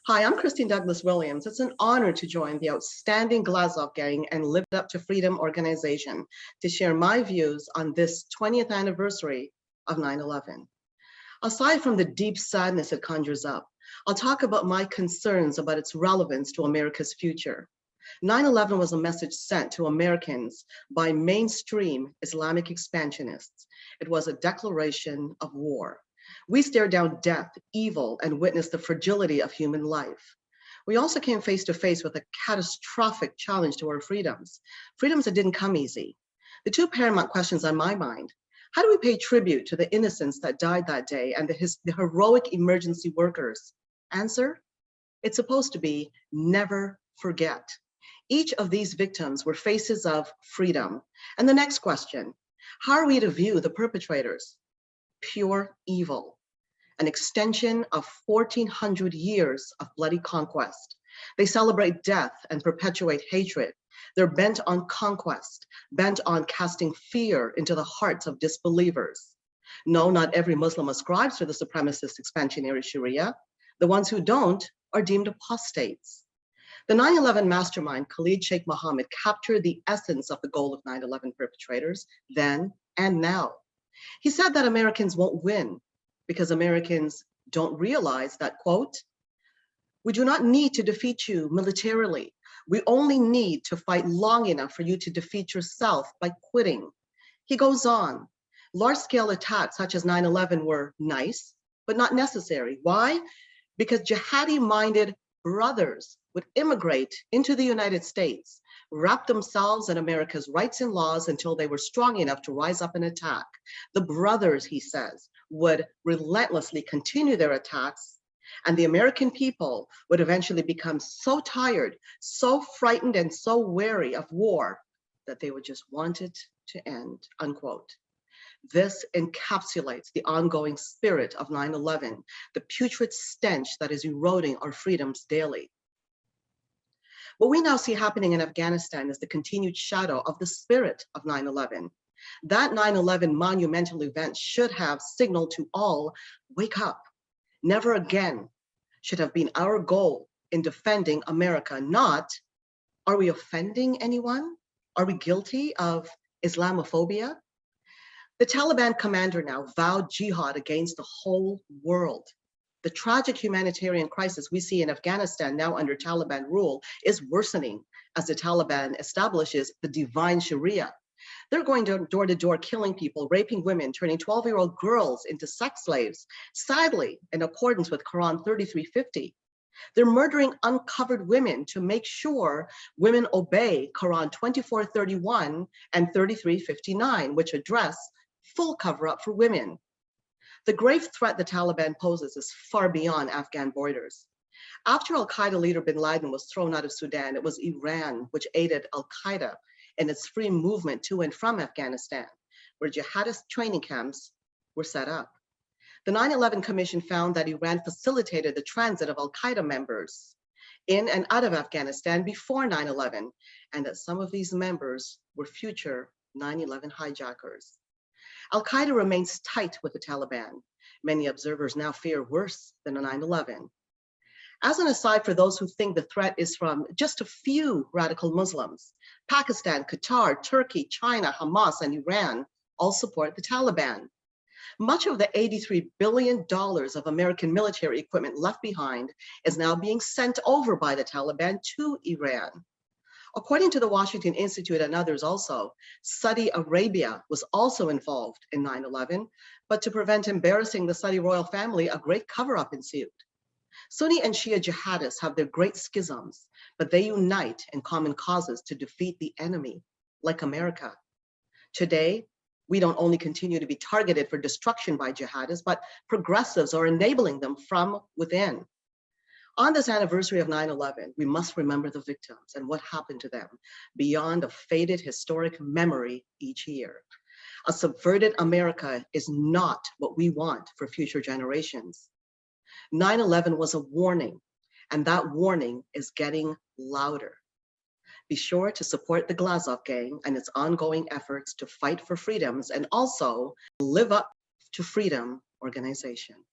Hi, I'm Christine Douglas Williams. It's an honor to join the outstanding Glazov gang and Live Up to Freedom organization to share my views on this 20th anniversary of 9/11. Aside from the deep sadness it conjures up, I'll talk about my concerns about its relevance to America's future. 9/11 was a message sent to Americans by mainstream Islamic expansionists. It was a declaration of war. We stared down death, evil, and witnessed the fragility of human life. We also came face to face with a catastrophic challenge to our freedoms, freedoms that didn't come easy. The two paramount questions on my mind: how do we pay tribute to the innocents that died that day and the heroic emergency workers? Answer: it's supposed to be never forget. Each of these victims were faces of freedom. And the next question: how are we to view the perpetrators? Pure evil, an extension of 1,400 years of bloody conquest. They celebrate death and perpetuate hatred. They're bent on conquest, bent on casting fear into the hearts of disbelievers. No, not every Muslim ascribes to the supremacist expansionary Sharia. The ones who don't are deemed apostates. The 9/11 mastermind, Khalid Sheikh Mohammed, captured the essence of the goal of 9/11 perpetrators then and now. He said that Americans won't win because Americans don't realize that, quote, "We do not need to defeat you militarily. We only need to fight long enough for you to defeat yourself by quitting." He goes on: large-scale attacks such as 9/11 were nice, but not necessary. Why? Because jihadi-minded brothers would immigrate into the United States, wrap themselves in America's rights and laws until they were strong enough to rise up and attack. The brothers, he says, would relentlessly continue their attacks, and the American people would eventually become so tired, so frightened, and so wary of war that they would just want it to end, unquote. This encapsulates the ongoing spirit of 9/11, the putrid stench that is eroding our freedoms daily. What we now see happening in Afghanistan is the continued shadow of the spirit of 9/11. That 9/11 monumental event should have signaled to all, wake up. Never again should have been our goal in defending America, not, are we offending anyone? Are we guilty of Islamophobia? The Taliban commander now vowed jihad against the whole world. The tragic humanitarian crisis we see in Afghanistan now under Taliban rule is worsening as the Taliban establishes the divine Sharia. They're going door to door, killing people, raping women, turning 12-year-old girls into sex slaves, sadly, in accordance with Quran 3350. They're murdering uncovered women to make sure women obey Quran 2431 and 3359, which address full cover-up for women. The grave threat the Taliban poses is far beyond Afghan borders. After al-Qaeda leader bin Laden was thrown out of Sudan, it was Iran which aided al-Qaeda in its free movement to and from Afghanistan, where jihadist training camps were set up. The 9/11 Commission found that Iran facilitated the transit of al-Qaeda members in and out of Afghanistan before 9/11, and that some of these members were future 9/11 hijackers. Al-Qaeda remains tight with the Taliban. Many observers now fear worse than 9/11. As an aside, for those who think the threat is from just a few radical Muslims, Pakistan, Qatar, Turkey, China, Hamas, and Iran all support the Taliban. Much of the $83 billion of American military equipment left behind is now being sent over by the Taliban to Iran. According to the Washington Institute and others also, Saudi Arabia was also involved in 9/11, but to prevent embarrassing the Saudi royal family, a great cover-up ensued. Sunni and Shia jihadists have their great schisms, but they unite in common causes to defeat the enemy, like America. Today, we don't only continue to be targeted for destruction by jihadists, but progressives are enabling them from within. On this anniversary of 9/11, we must remember the victims and what happened to them beyond a faded historic memory each year. A subverted America is not what we want for future generations. 9/11 was a warning, and that warning is getting louder. Be sure to support the Glazov gang and its ongoing efforts to fight for freedoms, and also Live Up to Freedom organization.